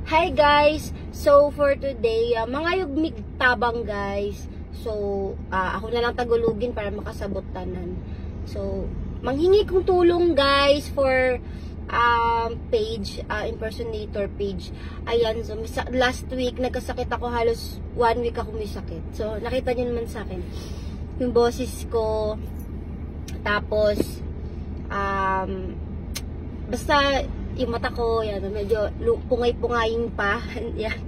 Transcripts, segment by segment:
Hi guys! So for today, mga yugmig tabang guys. So ako na lang tagulugin para makasabot tanan. So manghingi kong tulong guys for page, impersonator page. Ayan, so last week nagkasakit ako, halos 1 week ako may sakit. So nakita niyo naman sa akin yung boses ko. Tapos basta yung mata ko, yan, medyo pungay-pungayin pa. Yan.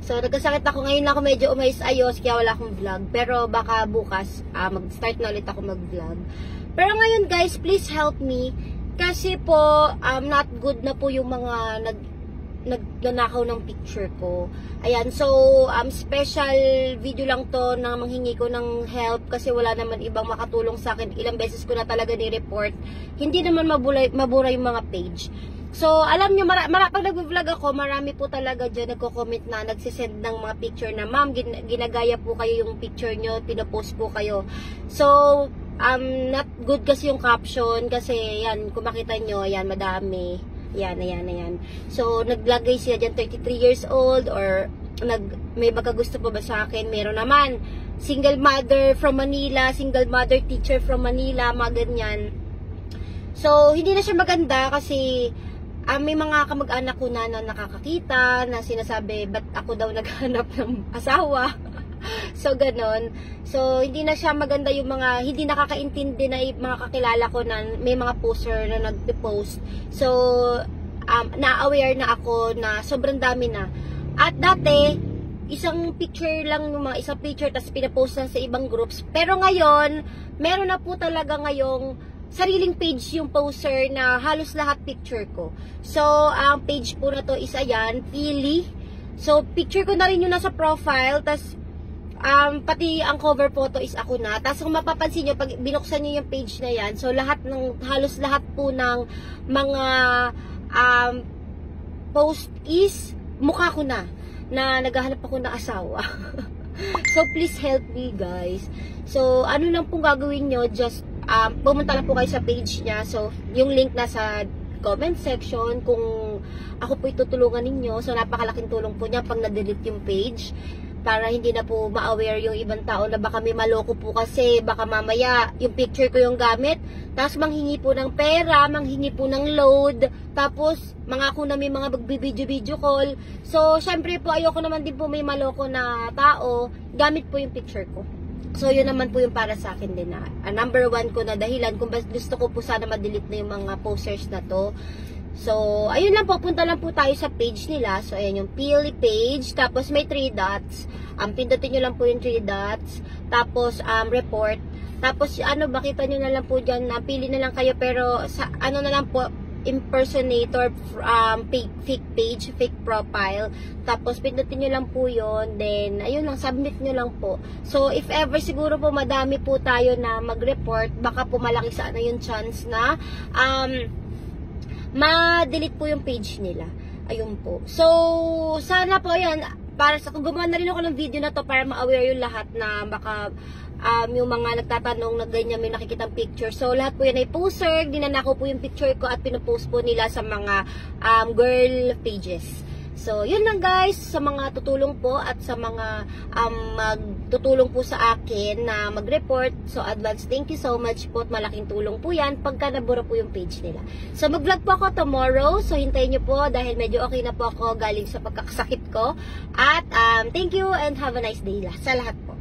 So, nagkasakit ako. Ngayon ako medyo umayos-ayos, kaya wala akong vlog. Pero baka bukas, mag-start na ulit ako mag-vlog. Pero ngayon guys, please help me. Kasi po, not good na po yung mga nagnanakaw ng picture ko. Ayan, so, special video lang to na manghingi ko ng help kasi wala naman ibang makatulong sa akin. Ilang beses ko na talaga ni-report. Hindi naman mabura yung mga page. So, alam nyo, pag nag-vlog ako, marami po talaga dyan nagko-comment na, nagsisend ng mga picture na, ma'am, ginagaya po kayo yung picture nyo, pinopost po kayo. So, not good kasi yung caption kasi, yan, kung makita nyo, yan, madami. Ayan. So, naglagay sila dyan 33 years old or may magkagusto pa ba sa akin? Meron naman. Single mother from Manila, single mother teacher from Manila, mga ganyan. So, hindi na siya maganda kasi may mga kamag-anak ko na nakakakita, na sinasabi, ba't ako daw naghanap ng asawa? So, ganon. So, hindi na siya maganda yung mga, hindi nakakaintindi na mga kakilala ko na may mga poster na nag-post. So, na-aware na ako na sobrang dami na. At dati, isang picture lang, isang picture, tapos pinapost lang sa ibang groups. Pero ngayon, meron na po talaga ngayong sariling page yung poster na halos lahat picture ko. So, ang page po na to is ayan, Pili. So, picture ko na rin yung nasa profile, tas pati ang cover photo is ako na. Tapos kung mapapansin nyo, pag binuksan nyo yung page na yan, so halos lahat po ng mga post is mukha ko na naghahanap ako ng asawa. So please help me guys. So ano lang pong gagawin nyo, just pumunta lang po kayo sa page niya. So yung link nasa comment section kung ako po itutulungan ninyo. So napakalaking tulong po niya pag na-delete yung page, para hindi na po ma-aware yung ibang tao na baka may maloko po kasi baka mamaya yung picture ko yung gamit, tapos manghingi po ng pera, manghingi po ng load, tapos mangako na may mga magbibideo-video call. So, syempre po ayoko naman din po may maloko na tao gamit po yung picture ko. So, yun naman po yung para sa akin din na number 1 ko na dahilan kung gusto ko po sana ma-delete na yung mga posters na to. So, ayun lang po, punta lang po tayo sa page nila. So, ayan yung Pili page. Tapos, may 3 dots. Pindutin nyo lang po yung 3 dots. Tapos, report. Tapos, makita nyo na lang po dyan, pili na lang kayo. Pero, sa, na lang po, impersonator, fake page, fake profile. Tapos, pindutin nyo lang po yun. Then, ayun lang, submit nyo lang po. So, if ever, siguro po, madami po tayo na mag-report, baka po malaki sana yung chance na, ma-delete po yung page nila. Ayun po. So, sana po yan, para sa, kung gumawa na rin ako ng video na to para ma-aware yung lahat na baka yung mga nagtatanong na ganyan may nakikitang picture. So, lahat po yan ay poster. Dinanako po yung picture ko at pinopost po nila sa mga girl pages. So, yun lang guys, sa mga tutulong po at sa mga magtutulong po sa akin na mag-report. So, advance thank you so much po at malaking tulong po yan pagka nabura po yung page nila. So, mag-vlog po ako tomorrow. So, hintayin nyo po dahil medyo okay na po ako galing sa pagkakasakit ko. At, thank you and have a nice day sa lahat po.